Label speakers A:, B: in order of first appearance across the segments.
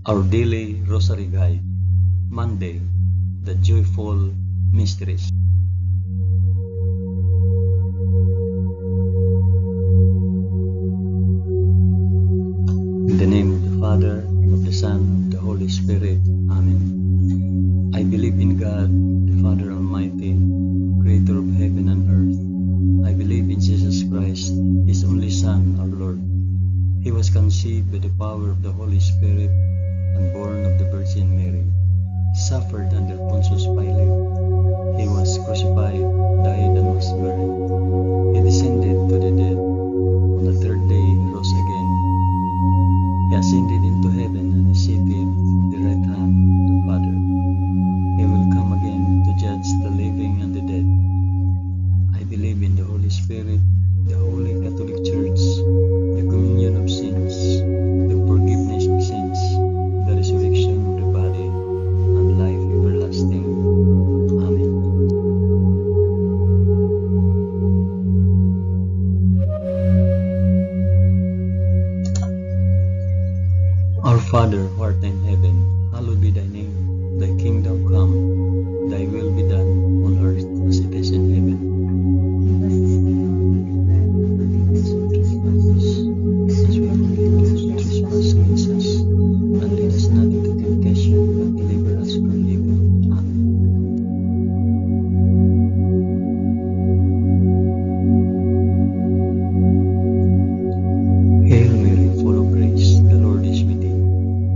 A: Our daily Rosary Guide, Monday, the Joyful Mysteries. In the name of the Father, and of the Son, and of the Holy Spirit. Amen. I believe in God, the Father Almighty, Creator of heaven and earth. I believe in Jesus Christ, His only Son, our Lord. He was conceived by the power of the Holy Spirit and born of the Virgin Mary. Suffered under Pontius Pilate. He was crucified, died, and was buried. He descended to the dead. On the third day he rose again. He ascended into heaven and is seated at the right hand of the Father. He will come again to judge the living and the dead. I believe in the Holy Spirit, the Holy Catholic Church, the communion of sins, the forgiveness of sins, the resurrection of the body, and life everlasting. Amen. Our Father, who art in heaven, hallowed be thy name. Thy kingdom come, thy will be done, on earth as it is in heaven.
B: Give us this day our daily bread, and forgive us our trespasses, as we forgive those who trespass against us.
A: And lead us not into temptation, but deliver us from evil. Amen. Hail Mary, full of grace, the Lord is with thee.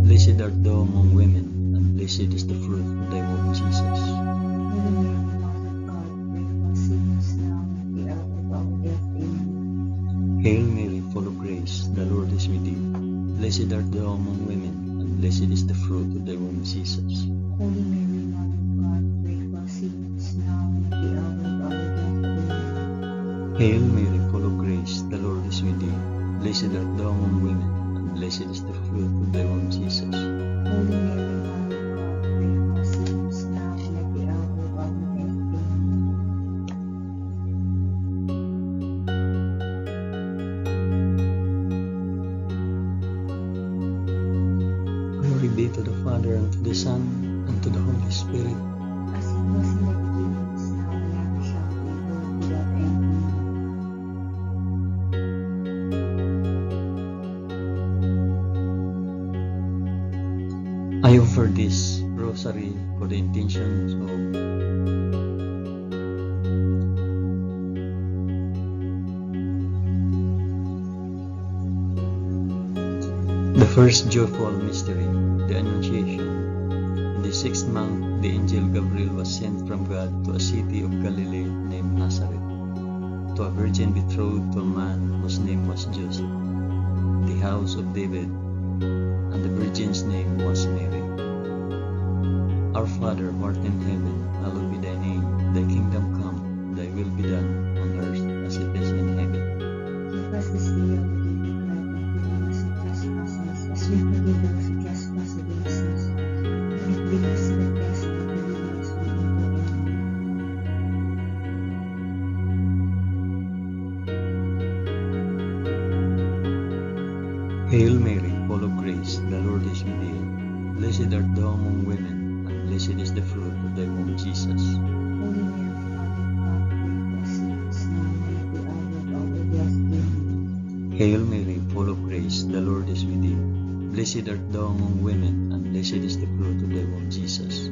A: Blessed art thou among women, and blessed is the fruit of thy womb, Jesus.
B: Holy Mary, Mother of God, pray for us sinners now and at the hour of our death. Amen.
A: Hail Mary, full of grace, the Lord is with thee. Blessed art thou among women, and blessed is the fruit of thy womb, Jesus.
B: Holy Mary, Mother of God, pray for us sinners now and at the hour of our death. Amen.
A: Hail Mary, full of grace, the Lord is with thee. Blessed art thou among women, and blessed is the fruit of thy womb, Jesus.
B: Holy Mary, Mother of God, pray for us sinners now and at the hour of our death. Amen.
A: Glory be to the Father, and to the Son, and to the Holy Spirit.
B: As it was in the beginning, is now, and ever shall be, world without end. Amen.
A: I offer this rosary for the intentions of the first joyful mystery, the Annunciation. In the 6th month, the angel Gabriel was sent from God to a city of Galilee named Nazareth, to a virgin betrothed to a man whose name was Joseph, the house of David, and the virgin's name was Mary. Our Father, who art in heaven, hallowed be thy name. Thy kingdom come, thy will be done, on earth as it is in heaven.
B: Give us this day our daily bread, and forgive us our trespasses, as we forgive those who trespass against us. And not bring us to the test, but deliver us from evil. Amen.
A: Hail Mary, full of grace, the Lord is with thee. Blessed art thou among women, and blessed is the fruit of thy womb, Jesus.
B: Holy Mary, Mother of God, pray for us sinners now and at the hour of our death. Amen.
A: Hail Mary, full of grace, the Lord is with thee. Blessed art thou among women, and blessed is the fruit of thy womb, Jesus.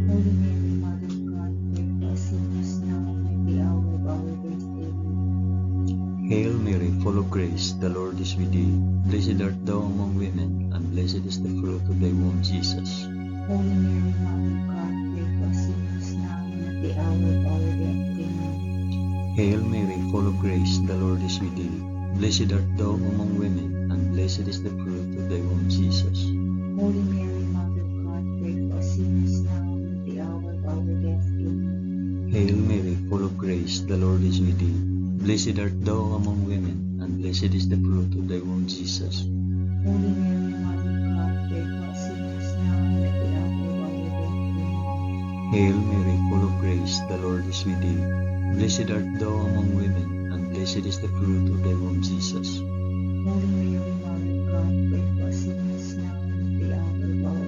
B: Holy Mary, Mother of God, pray for us sinners now and at the hour of our death. Amen.
A: Hail Mary, full of grace, the Lord is with thee. Blessed art thou among women, and blessed is the fruit of thy womb, Jesus.
B: Holy Mary, Mother of God, pray for us sinners now and at the hour of our death. Amen.
A: Hail Mary, full of grace, the Lord is with thee. Blessed art thou among women, and blessed is the fruit of thy womb, Jesus.
B: Holy Mary, Mother of God, pray for us sinners now and at the hour of our death. Amen.
A: Hail Mary, full of grace, the Lord is with thee. Blessed art thou among women, and blessed is the fruit of thy womb, Jesus.
B: Holy Mary, Mother of God, pray for us sinners now and at the hour of our death. Amen.
A: Hail Mary, full of grace, the Lord is with thee. Blessed art thou among women, and blessed is the fruit of thy womb, Jesus.
B: Holy Mary, Mother of God, pray for us sinners now and at the hour of our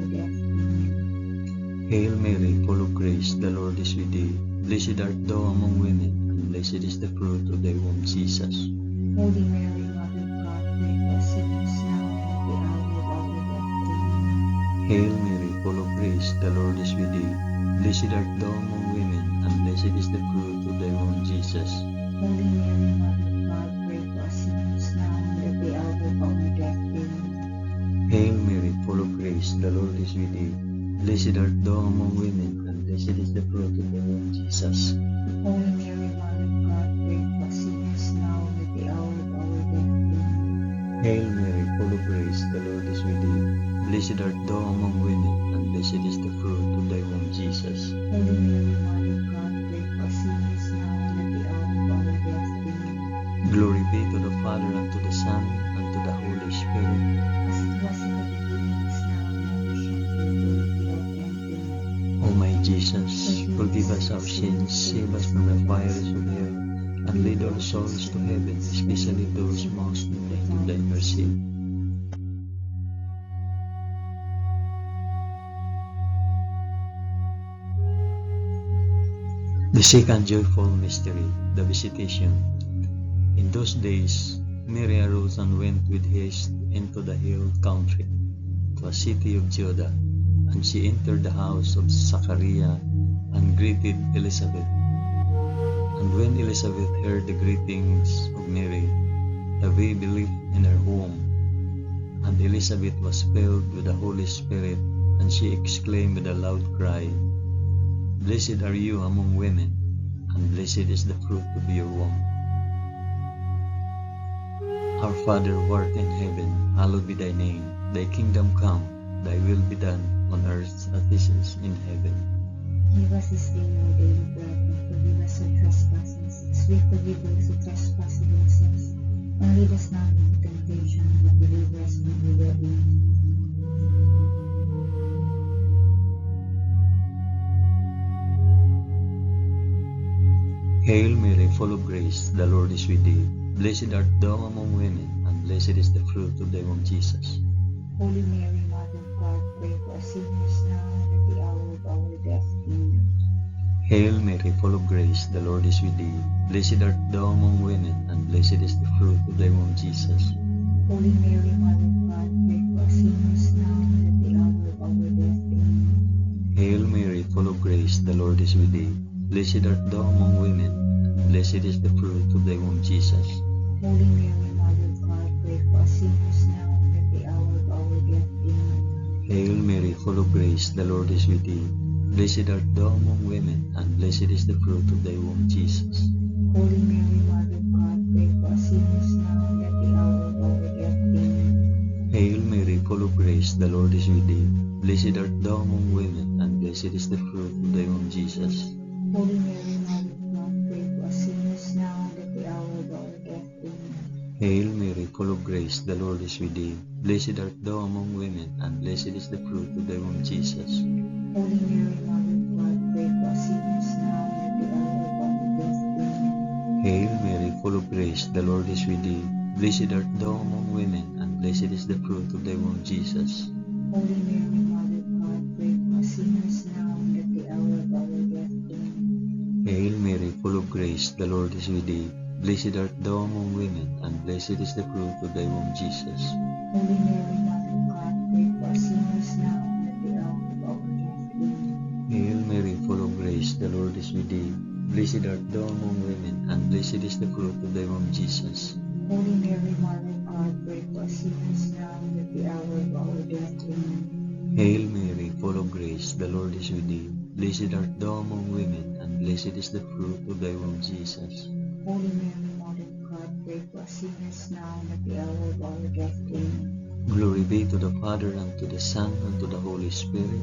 A: Hail Mary, full of grace, the Lord is with thee. Blessed art thou among women, and blessed is the fruit of thy womb, Jesus.
B: Holy Mary, Mother of God, pray for us sinners now and at the hour of our death. Amen.
A: Hail Mary, full of grace, the Lord is with thee. Blessed art thou among women, and blessed is the fruit of thy womb, Jesus.
B: Holy Mary, Mother of God, pray for us sinners now and at the hour of our death. Amen.
A: Hail Mary, full of grace, the Lord is with thee. Blessed art thou among women, and blessed is the fruit of thy womb, Jesus.
B: Holy Mary, Mother of God, pray for us sinners now and at the hour of our death. Amen.
A: Hail Mary, full of grace, the Lord is with thee. Blessed art thou among women, and blessed is the fruit of thy womb, Jesus.
B: Holy Mary, Mother of God, pray for us sinners now and at the hour of our death. Amen.
A: Glory be to the Father, and to the Son, and to the Holy Spirit.
B: As it was in the beginning, is now, and ever shall be, world without end. Amen.
A: O my Jesus, forgive us our sins, save us from the fires of hell, and lead all souls to heaven, especially those most in need of thy mercy. The second joyful mystery, the Visitation. In those days, Mary arose and went with haste into the hill country, to a city of Judah, and she entered the house of Zachariah and greeted Elizabeth. And when Elizabeth heard the greetings of Mary, the baby leaped in her womb, and Elizabeth was filled with the Holy Spirit, and she exclaimed with a loud cry, Blessed are you among women, and blessed is the fruit of your womb. Our Father who art in heaven, hallowed be thy name. Thy kingdom come, thy will be done, on earth as it is in heaven.
B: Give us this day our daily bread, and forgive us our trespasses, as we forgive those who trespass against us. And lead us not into temptation, but deliver us from evil. Amen.
A: Hail Mary, full of grace, the Lord is with thee. Blessed art thou among women, and blessed is the fruit of thy womb, Jesus.
B: Holy Mary, Mother of God, pray for us sinners now and at the hour of our death. Amen.
A: Hail Mary, full of grace, the Lord is with thee. Blessed art thou among women, and blessed is the fruit of thy womb, Jesus.
B: Holy Mary, Mother of God, pray for us sinners now and at the hour of our death. Amen.
A: Hail Mary, full of grace, the Lord is with thee. Blessed art thou among women, and blessed is the fruit of thy womb, Jesus.
B: Holy Mary, Mother of God, pray for us sinners now and at the hour of our death. Amen.
A: Hail Mary, full of grace, the Lord is with thee. Blessed art thou among women, and blessed is the fruit of thy womb, Jesus.
B: Holy Mary, Mother of God, pray for us sinners now and at the hour of our death. Amen.
A: Hail Mary, full of grace, the Lord is with thee. Blessed art thou among women, and blessed is the fruit of thy womb, Jesus.
B: Holy Mary, Mother of God, pray for us sinners now and at the hour of our death. Amen.
A: Hail Mary, full of grace, the Lord is with thee. Blessed art thou among women, and blessed is the fruit of thy womb, Jesus.
B: Holy Mary, Mother of God, pray for us sinners now and at the hour of our death. Amen.
A: Hail Mary, full of grace, the Lord is with thee. Blessed art thou among women, and blessed is the fruit of thy womb, Jesus.
B: Holy Mary, Mother of God, pray for us sinners now and at the hour of our death. Amen.
A: Hail Mary, full of grace, the Lord is with thee. Blessed art thou among women, and blessed is the fruit of thy womb, Jesus.
B: Holy Mary, Mother of God, pray for us sinners now and at the hour of our death. Amen.
A: Hail Mary, full of grace, the Lord is with thee. Blessed art thou among women, and blessed is the fruit of thy womb, Jesus.
B: Holy Mary, Mother of God, pray for us sinners now and at the hour of our death. Amen.
A: Hail Mary, full of grace, the Lord is with thee. Blessed art thou among women, and blessed is the fruit of thy womb, Jesus.
B: Holy Mary, Mother of God, pray for us sinners now and at the hour of our death. Amen.
A: Glory be to the Father, and to the Son, and to the Holy Spirit.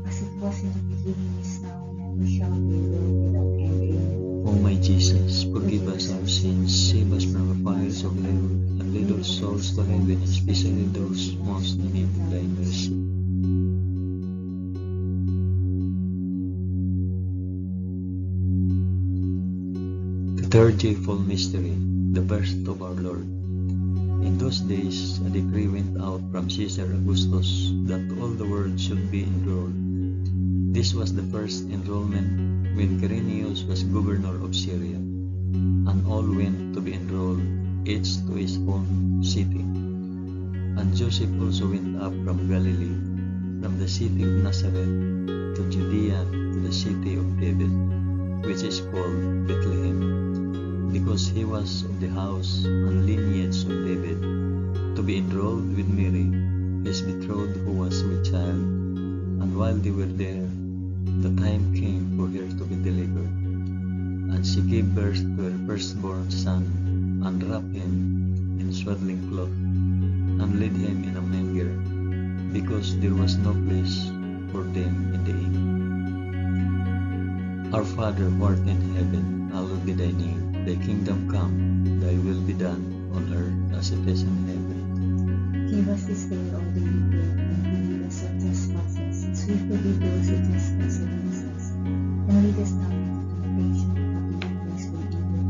B: As it was in the beginning, is now, and ever shall be, world without end. Amen.
A: O my Jesus, forgive us our sins, save us from the fires of hell, and lead all souls to heaven, especially those most in need of thy mercy. The third joyful mystery, the birth of our Lord. In those days, a decree went out from Caesar Augustus that all the world should be enrolled. This was the first enrollment when Quirinius was governor of Syria, and all went to be enrolled, each to his own city. And Joseph also went up from Galilee, from the city of Nazareth to Judea, to the city of David, which is called Bethlehem, because he was of the house and lineage of David, to be enrolled with Mary, his betrothed, who was with child. And while they were there, the time came for her to be delivered. And she gave birth to her firstborn son, and wrapped him in swaddling cloth, and laid him in a manger, because there was no place for them in the inn. Our Father who art in heaven, hallowed be thy name. Thy kingdom come, thy will be done, on earth as it is in heaven.
B: Give us this day our daily bread, and forgive us our trespasses, as we forgive those who trespass against us. And lead us not into temptation, but deliver us from evil.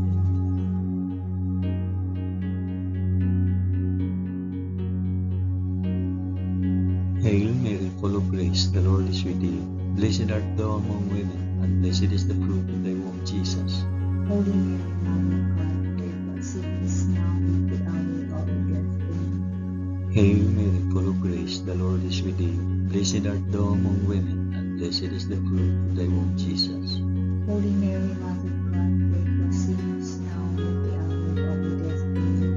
A: Hail Mary, full of grace, the Lord is with thee. Blessed art thou among women, and blessed is the fruit of thy womb, Jesus.
B: Holy Mary, Mother of God, pray for us sinners now and at the hour of our death. Amen.
A: Hail Mary, full of grace, the Lord is with thee. Blessed art thou among women, and blessed is the fruit of thy womb, Jesus.
B: Holy Mary, Mother of God, pray for us sinners now and at the hour of our death. Amen.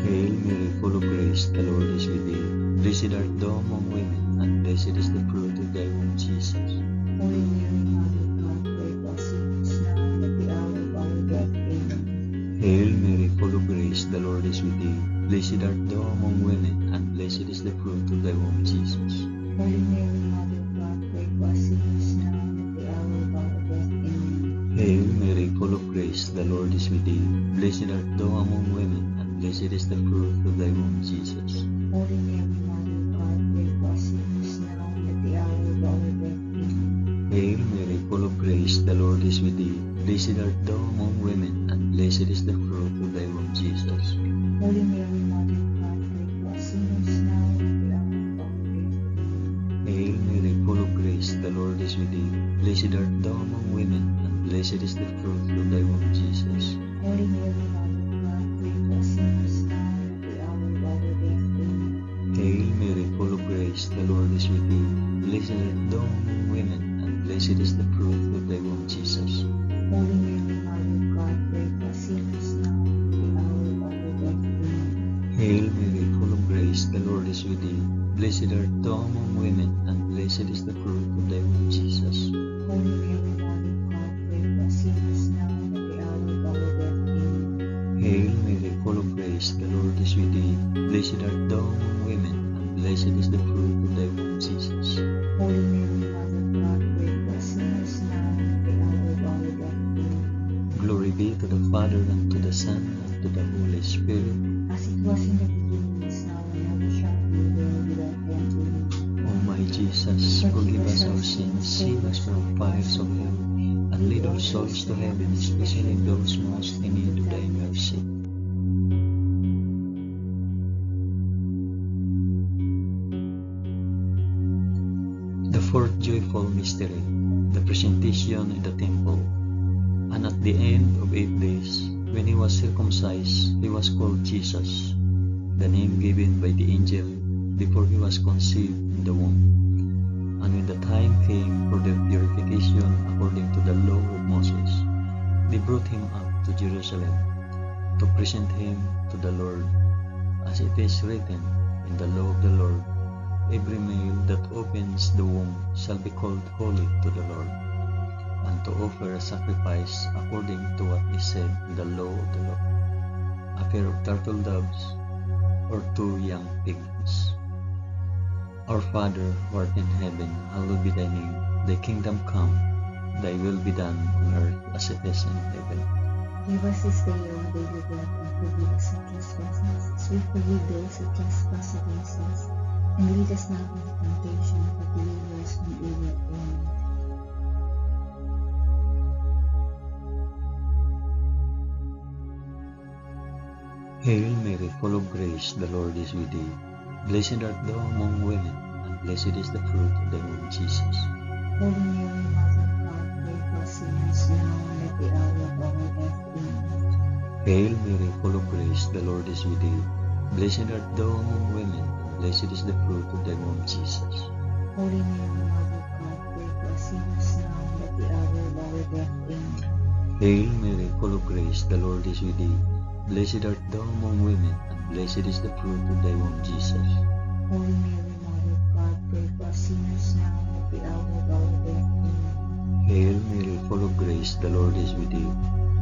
A: Hail Mary, full of grace, the Lord is with thee. Blessed art thou among women, and blessed is the fruit of thy womb, Jesus.
B: Holy Mary, Mother of God, pray for us sinners now and at the hour of our death. Amen.
A: Hail Mary, full of grace, the Lord is with thee. Blessed art thou among women, and blessed is the fruit of thy womb, Jesus.
B: Holy Mary, Mother of God, pray for us sinners now and at the hour of our death. Amen.
A: Hail Mary, full of grace, the Lord is with thee. Blessed art thou among women, and blessed is the fruit of thy womb, Jesus.
B: Holy Mary, Mother of God, pray for us sinners now and at the hour of our death. Amen.
A: Hail Mary, full of grace, the Lord is with thee. Blessed art thou among women, and blessed is the fruit of thy womb, Jesus.
B: Holy Mary, Mother of God, pray for us sinners now and at the hour of our death. Amen.
A: Hail Mary, full of grace, the Lord is with thee. Blessed art thou among women, and blessed is the fruit of thy womb, Jesus.
B: Holy Mary, Mother of God, pray for us sinners now and at the hour of our death. Amen.
A: Hail Mary, full of grace, the Lord is with thee. Blessed art thou among women, and blessed is the fruit of thy womb, Jesus.
B: Holy Mary, Mother of God, pray for us sinners now and at the hour of our death. Amen.
A: Hail Mary, full of grace, the Lord is with thee. Blessed art thou among women, and blessed is the fruit of thy womb, Jesus.
B: Holy Mary, Mother of God, pray for us sinners now and at the hour of our death. Amen.
A: Hail Mary, full of grace, the Lord is with thee. Blessed art thou among women, and blessed is the fruit of thy womb, Jesus.
B: Holy Mary, Mother of God, pray for us sinners now and at the hour of our death. Amen.
A: Glory be to the Father, and to the Son, and to the Holy Spirit.
B: As it was in the beginning, is now, and ever shall be, world without end. Amen.
A: O my Jesus, forgive us our sins, save us from fires of hell, and lead all souls to heaven, especially those most in need of thy mercy. The fourth joyful mystery, the presentation in the temple. And at the end of 8 days, when he was circumcised, he was called Jesus, the name given by the angel before he was conceived in the womb. And when the time came for their purification according to the law of Moses, they brought him up to Jerusalem to present him to the Lord, as it is written in the law of the Lord, every male that opens the womb shall be called holy to the Lord, and to offer a sacrifice according to what is said in the law of the Lord, a pair of turtle doves or 2 young pigs. Our Father, who art in heaven, hallowed be thy name. Thy kingdom come, thy will be done on earth as it is in heaven.
B: Give us this day our daily bread, and forgive us our trespasses, as we forgive those who trespass against us. And lead us not into temptation, but deliver us from evil. Amen.
A: Hail Mary, full of grace, the Lord is with thee. Blessed art thou among women, and blessed is the fruit of thy womb, Jesus.
B: Holy Mary, Mother of God, pray for us sinners now and at the hour of our death. Amen.
A: Hail Mary, full of grace, the Lord is with thee. Blessed art thou among women, and blessed is the fruit of thy womb, Jesus.
B: Holy Mary, Mother of God, pray for us sinners now and at the hour of our death. Amen.
A: Hail Mary, full of grace, the Lord is with thee. Blessed art thou among women, and blessed is the fruit of thy womb, Jesus.
B: Holy Mary, Mother of God, pray for us sinners now and at the hour of our death. Amen.
A: Hail Mary, full of grace, the Lord is with thee.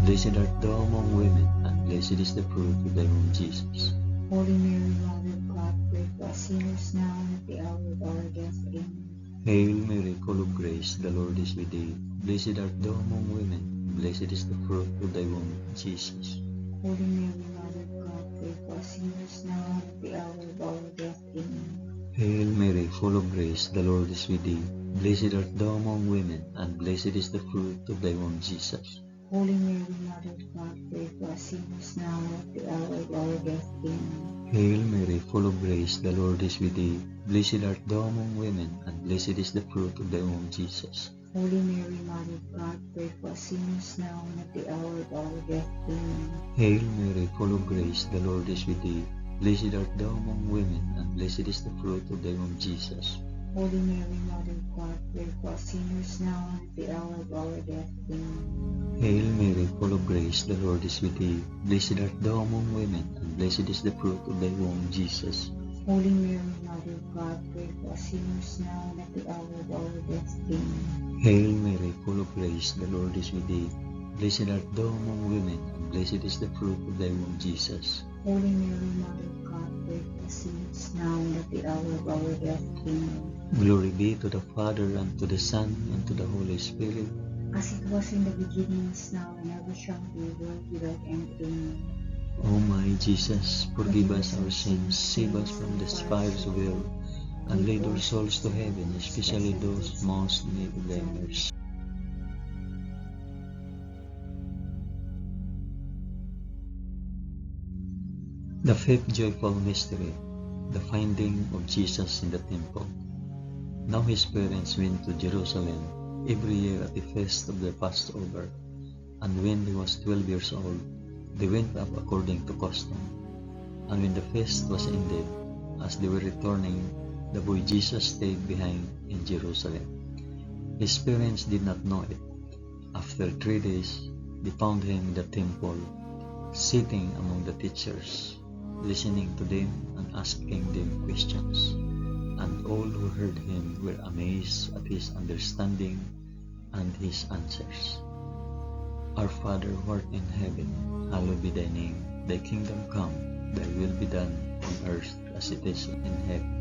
A: Blessed art thou among women, and blessed is the fruit of thy womb, Jesus.
B: Holy Mary, Mother of God, pray for us sinners now and at the hour of our death. Amen.
A: Hail Mary, full of grace, the Lord is with thee. Blessed art thou among women, and blessed is the fruit of thy womb, Jesus.
B: Holy Mary, Mother of God, pray for us sinners now and at the hour of our death. Amen.
A: Hail Mary, full of grace, the Lord is with thee. Blessed art thou among women, and blessed is the fruit of thy womb, Jesus.
B: Holy Mary, Mother of God, pray for us sinners now and at the hour of our death. Amen.
A: Hail Mary, full of grace, the Lord is with thee. Blessed art thou among women, and blessed is the fruit of thy womb, Jesus.
B: Holy Mary, Mother of God, pray for us sinners now and at the hour of our death. Amen.
A: Hail Mary, full of grace, the Lord is with thee. Blessed art thou among women, and blessed is the fruit of thy womb, Jesus.
B: Holy Mary, Mother of God, pray for us sinners now and at the hour of our death. Amen.
A: Hail Mary, full of grace, the Lord is with thee. Blessed art thou among women, and blessed is the fruit of thy womb, Jesus.
B: Holy Mary, Mother of God, pray for us sinners now and at the hour of our death. Amen.
A: Hail Mary, full of grace, the Lord is with thee. Blessed art thou among women, and blessed is the fruit of thy womb, Jesus.
B: Holy Mary, Mother of God, pray for us sinners now and at the hour of our death. Amen.
A: Glory be to the Father, and to the Son, and to the Holy Spirit.
B: As it was in the beginning, is now, and ever shall be, world without end. Amen.
A: O my Jesus, forgive us our sins, save us from the fires of hell, and lead our souls to heaven, especially those most in need of thy mercy. The fifth joyful mystery, the finding of Jesus in the temple. Now his parents went to Jerusalem every year at the feast of the Passover, and when he was 12 years old, they went up according to custom. And when the feast was ended, as they were returning, the boy Jesus stayed behind in Jerusalem. His parents did not know it. After 3 days, they found him in the temple, sitting among the teachers, listening to them and asking them questions. And all who heard him were amazed at his understanding and his answers. Our Father who art in heaven, hallowed be thy name. Thy kingdom come, thy will be done on earth as it is in heaven.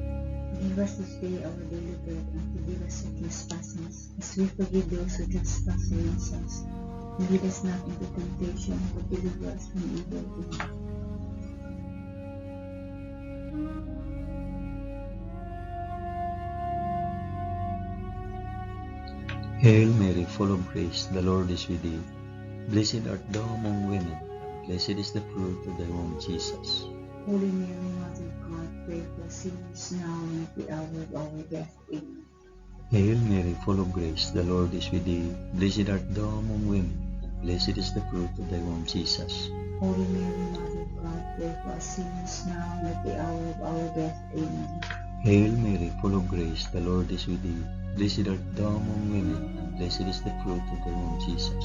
B: Give us this day our daily bread, and forgive us our trespasses, as we forgive those who trespass against us. And lead us not into temptation, but deliver us from evil. Amen.
A: Hail Mary, full of grace, the Lord is with thee. Blessed art thou among women, and blessed is the fruit of thy womb, Jesus.
B: Holy Mary, Mother of God, pray for us sinners now and at the hour of our death. Amen.
A: Hail Mary, full of grace, the Lord is with thee. Blessed art thou among women, and blessed is the fruit of thy womb, Jesus.
B: Holy Mary, Mother of God, pray for us sinners now and at the hour of our death. Amen.
A: Hail Mary, full of grace, the Lord is with thee. Blessed art thou among women, and blessed is the fruit of thy womb, Jesus.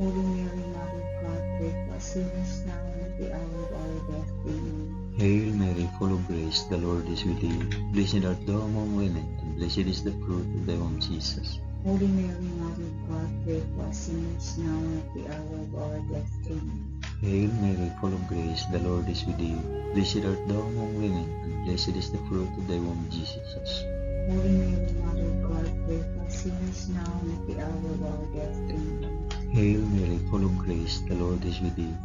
B: Holy Mary, Mother of God, pray for us sinners now and at the hour of our death. Amen.
A: Hail Mary, full of grace, the Lord is with thee. Blessed art thou among women, and blessed is the fruit of thy womb, Jesus.
B: Holy Mary, Mother of God, pray for us sinners now and at the hour of our death. Amen.
A: Hail Mary, full of grace, the Lord is with thee. Blessed art thou among women, and blessed is the fruit of thy womb, Jesus.
B: Holy Mary, Mother of God, pray for us sinners now and at the hour of our death. Amen.
A: Hail Mary, full of grace, the Lord is with thee.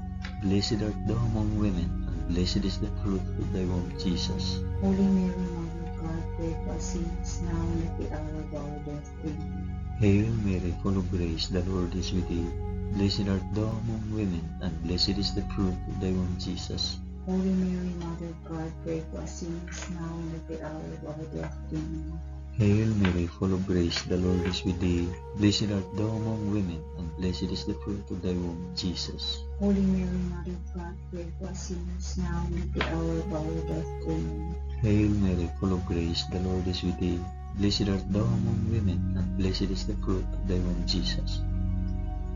A: Blessed art thou among women, and blessed is the fruit of thy womb, Jesus.
B: Holy Mary, Mother of God, pray for us sinners now and at the hour of our death. Amen.
A: Hail Mary, full of grace, the Lord is with thee. Blessed art thou among women, and blessed is the fruit of thy womb, Jesus.
B: Holy Mary, Mother of God, pray for us sinners now and at the hour of our death. Amen.
A: Hail Mary, full of grace, the Lord is with thee. Blessed art thou among women, and blessed is the fruit of thy womb, Jesus.
B: Holy Mary, Mother of God, pray for us sinners now and at the hour of our death. Amen.
A: Hail Mary, full of grace, the Lord is with thee. Blessed art thou among women, and blessed is the fruit of thy womb, Jesus.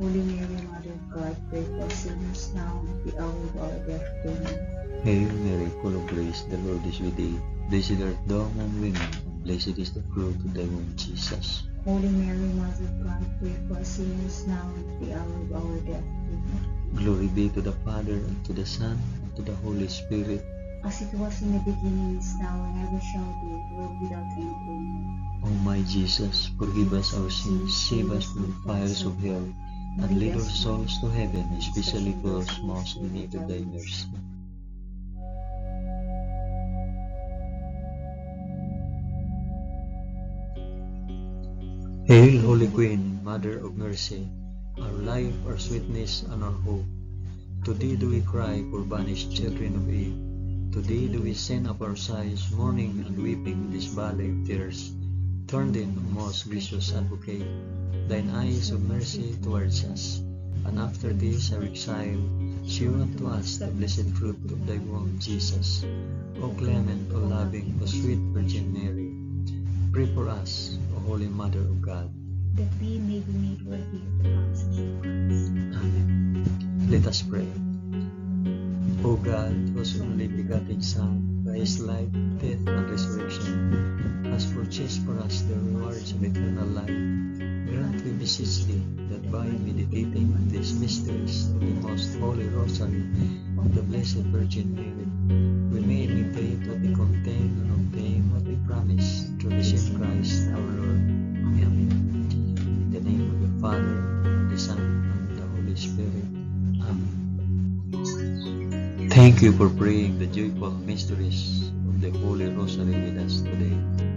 B: Holy Mary, Mother of God, pray for us sinners now and at the hour of our death. Amen.
A: Hail Mary, full of grace, the Lord is with thee. Blessed art thou among women, and blessed is the fruit of thy womb, Jesus.
B: Holy Mary, Mother of God, pray for us sinners now and at the hour of our death. Amen.
A: Glory be to the Father, and to the Son, and to the Holy Spirit.
B: As it was in the beginning, is now, and ever shall be, world without end. Amen.
A: O my Jesus, forgive us our sins, save us from the fires of hell, and lead our souls to heaven, especially those most in need of thy mercy. Hail, Holy Queen, Mother of Mercy, our life, our sweetness, and our hope. To thee do we cry, poor banished children of Eve. To thee do we send up our sighs, mourning and weeping in this valley of tears. Turn then, O most gracious Advocate, thine eyes of mercy towards us, and after this our exile, shew unto us the blessed fruit of thy womb, Jesus. O clement, O loving, O sweet Virgin Mary, pray for us, O Holy Mother of God.
B: That we may be made worthy of the promises of Christ.
A: Amen. Let us pray. O God, whose only begotten Son, by his life, death, and resurrection, has purchased for us the rewards of eternal life, grant, we beseech thee, that by meditating on these mysteries of the most holy Rosary of the Blessed Virgin Mary, we may imitate what they contain and obtain what they promise, through the same Christ our Lord. Amen. In the name of the Father, and the Son, and the Holy Spirit. Amen. Thank you for praying the joyful mysteries of the Holy Rosary with us today.